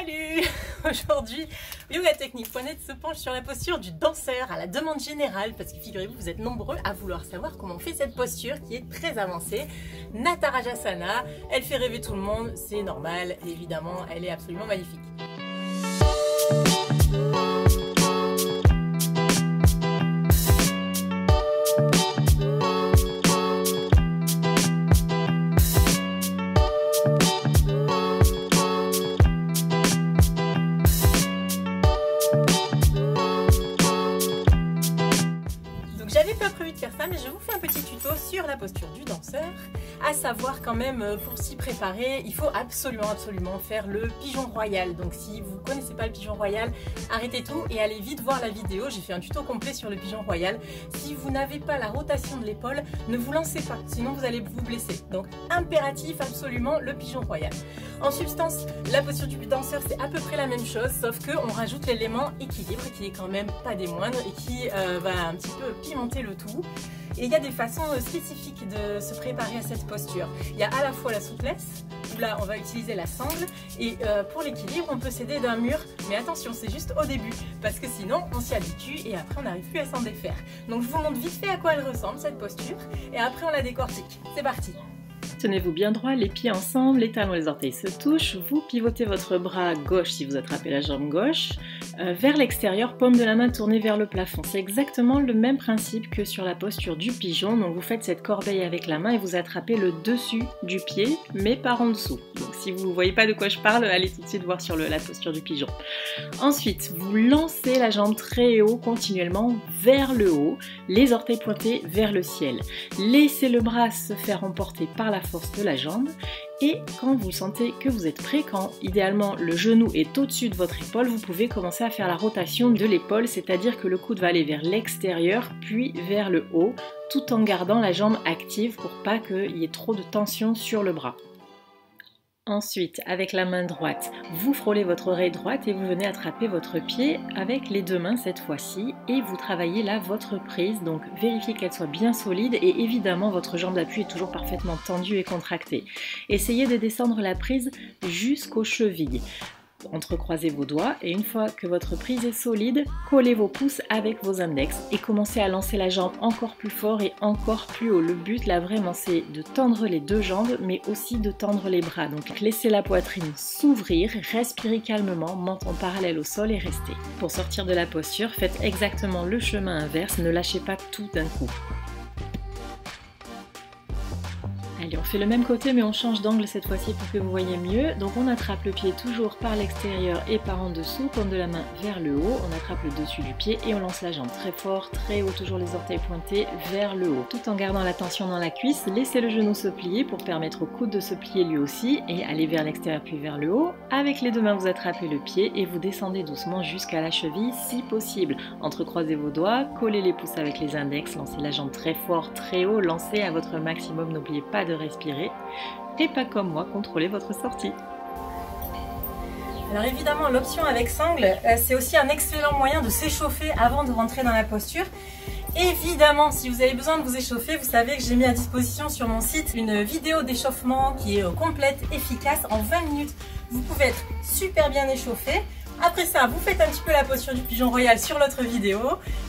Salut! Aujourd'hui, yogatechnique.net se penche sur la posture du danseur à la demande générale parce que figurez-vous, vous êtes nombreux à vouloir savoir comment on fait cette posture qui est très avancée. Natarajasana, elle fait rêver tout le monde, c'est normal, évidemment, elle est absolument magnifique. J'avais pas prévu de faire ça, mais je vous fais un petit tuto sur la posture du danseur. À savoir quand même, pour s'y préparer, il faut absolument faire le pigeon royal. Donc si vous connaissez pas le pigeon royal, arrêtez tout et allez vite voir la vidéo. J'ai fait un tuto complet sur le pigeon royal. Si vous n'avez pas la rotation de l'épaule, ne vous lancez pas, sinon vous allez vous blesser. Donc impératif absolument le pigeon royal. En substance, la posture du danseur c'est à peu près la même chose, sauf qu'on rajoute l'élément équilibre qui est quand même pas des moindres et qui va un petit peu pimenter le tout. Et il y a des façons spécifiques de se préparer à cette posture. Il y a à la fois la souplesse, où là on va utiliser la sangle, et pour l'équilibre on peut s'aider d'un mur, mais attention c'est juste au début, parce que sinon on s'y habitue et après on n'arrive plus à s'en défaire. Donc je vous montre vite fait à quoi elle ressemble cette posture, et après on la décortique. C'est parti! Tenez-vous bien droit, les pieds ensemble, les talons et les orteils se touchent, vous pivotez votre bras gauche si vous attrapez la jambe gauche, vers l'extérieur, paume de la main tournée vers le plafond. C'est exactement le même principe que sur la posture du pigeon, donc vous faites cette corbeille avec la main et vous attrapez le dessus du pied, mais par en dessous. Donc si vous ne voyez pas de quoi je parle, allez tout de suite voir sur la posture du pigeon. Ensuite, vous lancez la jambe très haut, continuellement vers le haut, les orteils pointés vers le ciel. Laissez le bras se faire emporter par la force de la jambe et quand vous sentez que vous êtes prêt, quand idéalement le genou est au-dessus de votre épaule, vous pouvez commencer à faire la rotation de l'épaule, c'est-à-dire que le coude va aller vers l'extérieur puis vers le haut tout en gardant la jambe active pour pas qu'il y ait trop de tension sur le bras. Ensuite, avec la main droite, vous frôlez votre oreille droite et vous venez attraper votre pied avec les deux mains cette fois-ci et vous travaillez là votre prise, donc vérifiez qu'elle soit bien solide et évidemment votre jambe d'appui est toujours parfaitement tendue et contractée. Essayez de descendre la prise jusqu'aux chevilles. Entrecroisez vos doigts et une fois que votre prise est solide, collez vos pouces avec vos index et commencez à lancer la jambe encore plus fort et encore plus haut. Le but là vraiment c'est de tendre les deux jambes mais aussi de tendre les bras. Donc laissez la poitrine s'ouvrir, respirez calmement, menton parallèle au sol et restez. Pour sortir de la posture, faites exactement le chemin inverse, ne lâchez pas tout d'un coup. Allez, on fait le même côté mais on change d'angle cette fois-ci pour que vous voyez mieux. Donc on attrape le pied toujours par l'extérieur et par en dessous, paume de la main vers le haut, on attrape le dessus du pied et on lance la jambe très fort, très haut, toujours les orteils pointés vers le haut. Tout en gardant la tension dans la cuisse, laissez le genou se plier pour permettre au coude de se plier lui aussi et aller vers l'extérieur puis vers le haut. Avec les deux mains vous attrapez le pied et vous descendez doucement jusqu'à la cheville si possible. Entrecroisez vos doigts, collez les pouces avec les index, lancez la jambe très fort, très haut, lancez à votre maximum, n'oubliez pas de respirer et pas comme moi, contrôlez votre sortie. Alors évidemment l'option avec sangle c'est aussi un excellent moyen de s'échauffer avant de rentrer dans la posture. Évidemment si vous avez besoin de vous échauffer, vous savez que j'ai mis à disposition sur mon site une vidéo d'échauffement qui est complète, efficace, en 20 minutes vous pouvez être super bien échauffé. Après ça vous faites un petit peu la posture du pigeon royal sur l'autre vidéo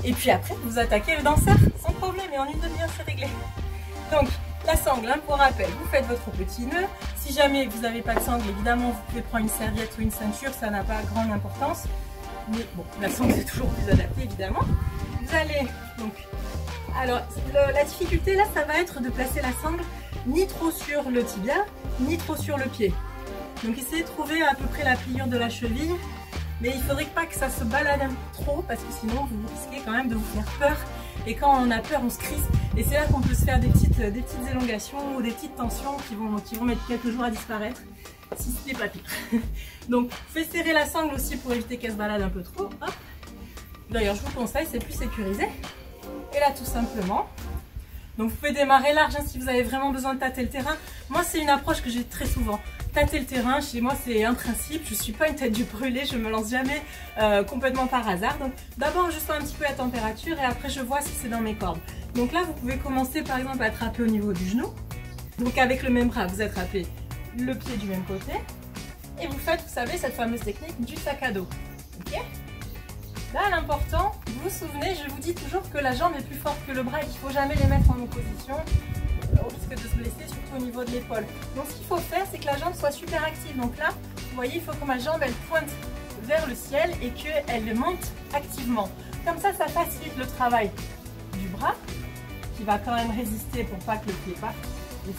et puis après vous attaquez le danseur sans problème et en une demi-heure c'est réglé. Donc la sangle, hein, pour rappel, vous faites votre petit nœud. Si jamais vous n'avez pas de sangle, évidemment, vous pouvez prendre une serviette ou une ceinture, ça n'a pas grande importance. Mais bon, la sangle c'est toujours plus adapté, évidemment. Vous allez donc... Alors, la difficulté là, ça va être de placer la sangle ni trop sur le tibia, ni trop sur le pied. Donc essayez de trouver à peu près la pliure de la cheville. Mais il ne faudrait pas que ça se balade trop, parce que sinon vous risquez quand même de vous faire peur. Et quand on a peur, on se crispe. Et c'est là qu'on peut se faire des petites élongations ou des petites tensions qui vont mettre quelques jours à disparaître, si ce n'est pas pire. Donc, faites serrer la sangle aussi pour éviter qu'elle se balade un peu trop. D'ailleurs, je vous conseille, c'est plus sécurisé. Et là, tout simplement. Donc, vous pouvez démarrer large hein, si vous avez vraiment besoin de tâter le terrain. Moi, c'est une approche que j'ai très souvent. Tâter le terrain, chez moi c'est un principe, je ne suis pas une tête du brûlé, je ne me lance jamais complètement par hasard. Donc d'abord je sens un petit peu la température et après je vois si c'est dans mes cordes. Donc là vous pouvez commencer par exemple à attraper au niveau du genou. Donc avec le même bras vous attrapez le pied du même côté Et vous faites, vous savez, cette fameuse technique du sac à dos. Ok? Là, l'important, vous vous souvenez, je vous dis toujours que la jambe est plus forte que le bras et qu'il ne faut jamais les mettre en opposition au risque de se blesser, surtout au niveau de l'épaule. Donc ce qu'il faut faire, c'est que la jambe soit super active. Donc là, vous voyez, il faut que ma jambe, elle pointe vers le ciel et qu'elle monte activement. Comme ça facilite le travail du bras, qui va quand même résister pour pas que le pied parte et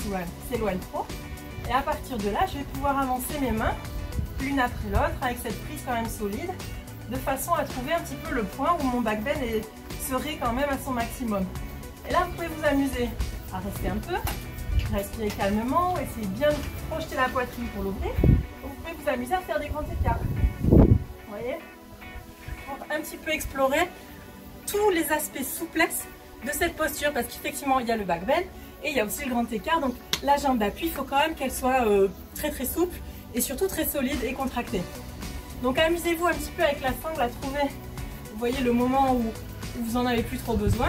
s'éloigne trop. Et à partir de là, je vais pouvoir avancer mes mains l'une après l'autre avec cette prise quand même solide, de façon à trouver un petit peu le point où mon back bend serait quand même à son maximum. Et là, vous pouvez vous amuser à rester un peu, respirer calmement, essayer bien de projeter la poitrine pour l'ouvrir. Vous pouvez vous amuser à faire des grands écarts. Vous voyez? Pour un petit peu explorer tous les aspects souplesse de cette posture, parce qu'effectivement, il y a le back bend et il y a aussi le grand écart. Donc la jambe d'appui, il faut quand même qu'elle soit très très souple et surtout très solide et contractée. Donc amusez-vous un petit peu avec la sangle à trouver, vous voyez, le moment où vous en avez plus trop besoin.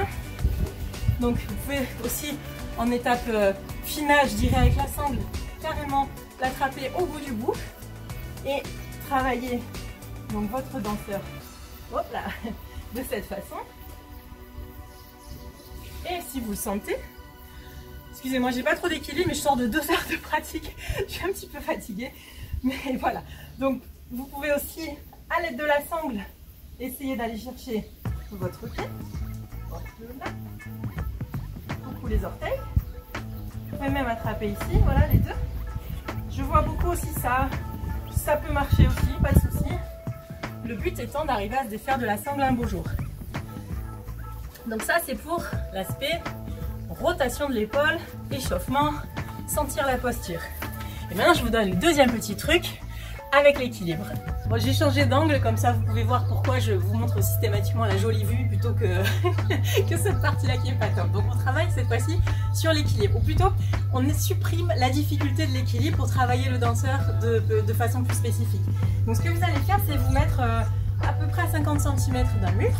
Donc vous pouvez aussi en étape finale, je dirais, avec la sangle, carrément l'attraper au bout du bout et travailler donc votre danseur, hop là, de cette façon. Et si vous le sentez, excusez-moi, j'ai pas trop d'équilibre, mais je sors de 2 heures de pratique, je suis un petit peu fatiguée, mais voilà. Donc vous pouvez aussi, à l'aide de la sangle, essayer d'aller chercher votre pied, là, coucou les orteils. Vous pouvez même attraper ici, voilà les deux. Je vois beaucoup aussi ça, ça peut marcher aussi, pas de souci. Le but étant d'arriver à se défaire de la sangle un beau jour. Donc ça c'est pour l'aspect rotation de l'épaule, échauffement, sentir la posture. Et maintenant je vous donne le deuxième petit truc avec l'équilibre. Bon, j'ai changé d'angle, comme ça vous pouvez voir pourquoi je vous montre systématiquement la jolie vue plutôt que, que cette partie-là qui est pas top. Donc on travaille cette fois-ci sur l'équilibre, ou plutôt on supprime la difficulté de l'équilibre pour travailler le danseur de façon plus spécifique. Donc ce que vous allez faire, c'est vous mettre à peu près à 50 cm d'un mur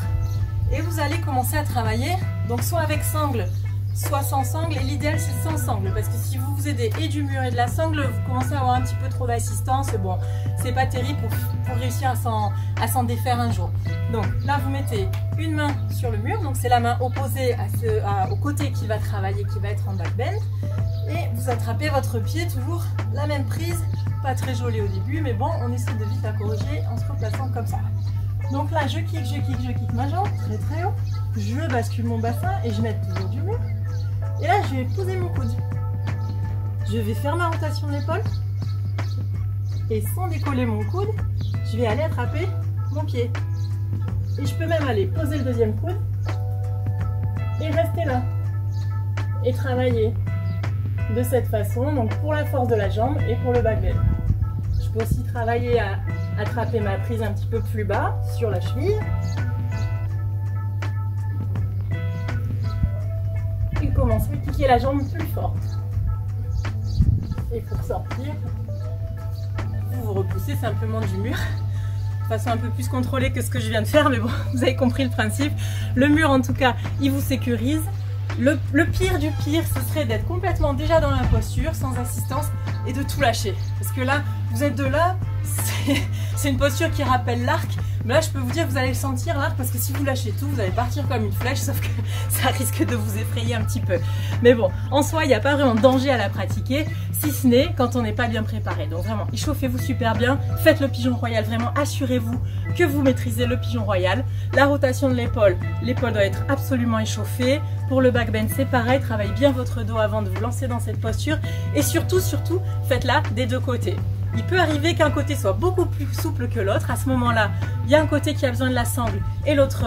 et vous allez commencer à travailler, donc soit avec sangle, soit sans sangle, et l'idéal c'est sans sangle, parce que si vous vous aidez et du mur et de la sangle, vous commencez à avoir un petit peu trop d'assistance, bon, c'est pas terrible pour réussir à s'en défaire un jour. Donc là vous mettez une main sur le mur, donc c'est la main opposée au côté qui va travailler, qui va être en back bend, et vous attrapez votre pied, toujours la même prise, pas très jolie au début, mais bon, on essaie de vite la corriger en se replaçant comme ça. Donc là je kick ma jambe très très haut, je bascule mon bassin et je mets toujours du mur. Et là, je vais poser mon coude. Je vais faire ma rotation de l'épaule. Et sans décoller mon coude, je vais aller attraper mon pied. Et je peux même aller poser le deuxième coude. Et rester là. Et travailler de cette façon, donc pour la force de la jambe et pour le back bend. Je peux aussi travailler à attraper ma prise un petit peu plus bas sur la cheville. Commencez à piquer la jambe plus forte. Et pour sortir, vous repoussez simplement du mur, de façon un peu plus contrôlée que ce que je viens de faire, mais bon, vous avez compris le principe. Le mur, en tout cas, il vous sécurise. Le pire du pire, ce serait d'être complètement déjà dans la posture, sans assistance, et de tout lâcher. Parce que là, vous êtes de là, c'est une posture qui rappelle l'arc. Mais là, je peux vous dire que vous allez le sentir, l'arc, parce que si vous lâchez tout, vous allez partir comme une flèche, sauf que ça risque de vous effrayer un petit peu. Mais bon, en soi, il n'y a pas vraiment de danger à la pratiquer, si ce n'est quand on n'est pas bien préparé. Donc vraiment, échauffez-vous super bien, faites le pigeon royal, vraiment assurez-vous que vous maîtrisez le pigeon royal. La rotation de l'épaule doit être absolument échauffée. Pour le back bend, c'est pareil, travaillez bien votre dos avant de vous lancer dans cette posture. Et surtout, faites-la des deux côtés. Il peut arriver qu'un côté soit beaucoup plus souple que l'autre. À ce moment-là, il y a un côté qui a besoin de la sangle et l'autre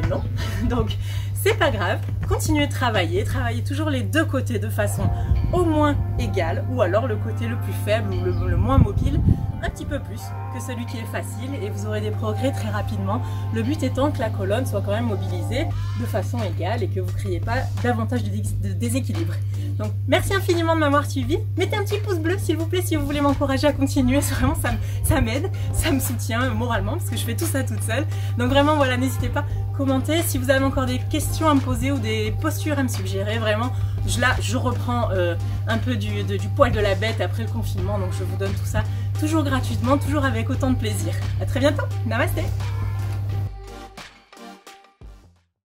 non. Donc, c'est pas grave. Continuez de travailler. Travaillez toujours les deux côtés de façon au moins égale, ou alors le côté le plus faible ou le moins mobile, un petit peu plus que celui qui est facile, et vous aurez des progrès très rapidement. Le but étant que la colonne soit quand même mobilisée de façon égale et que vous ne créez pas davantage de déséquilibre. Donc merci infiniment de m'avoir suivi. Mettez un petit pouce bleu s'il vous plaît si vous voulez m'encourager à continuer. Vraiment ça m'aide, ça me soutient moralement parce que je fais tout ça toute seule. Donc vraiment voilà, n'hésitez pas, commentez. Si vous avez encore des questions à me poser ou des postures à me suggérer, vraiment je reprends un peu du poil de la bête après le confinement, donc je vous donne tout ça toujours gratuitement, toujours avec autant de plaisir. À très bientôt, namasté.